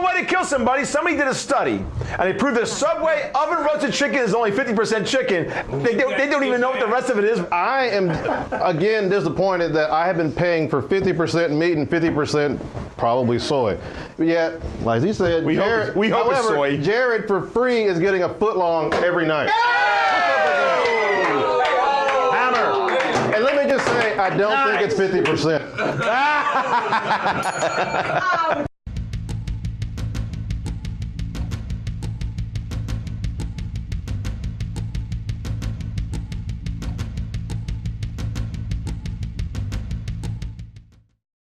one way to kill somebody. Somebody did a study, and they proved that a Subway oven roasted chicken is only 50% chicken. They don't even know what the rest of it is. I am, again, disappointed that I have been paying for 50% meat and 50% probably soy. Yet, like he said, we hope it's soy. Jared for free is getting a foot long every night. Hammer. And let me just say, I don't think it's 50%.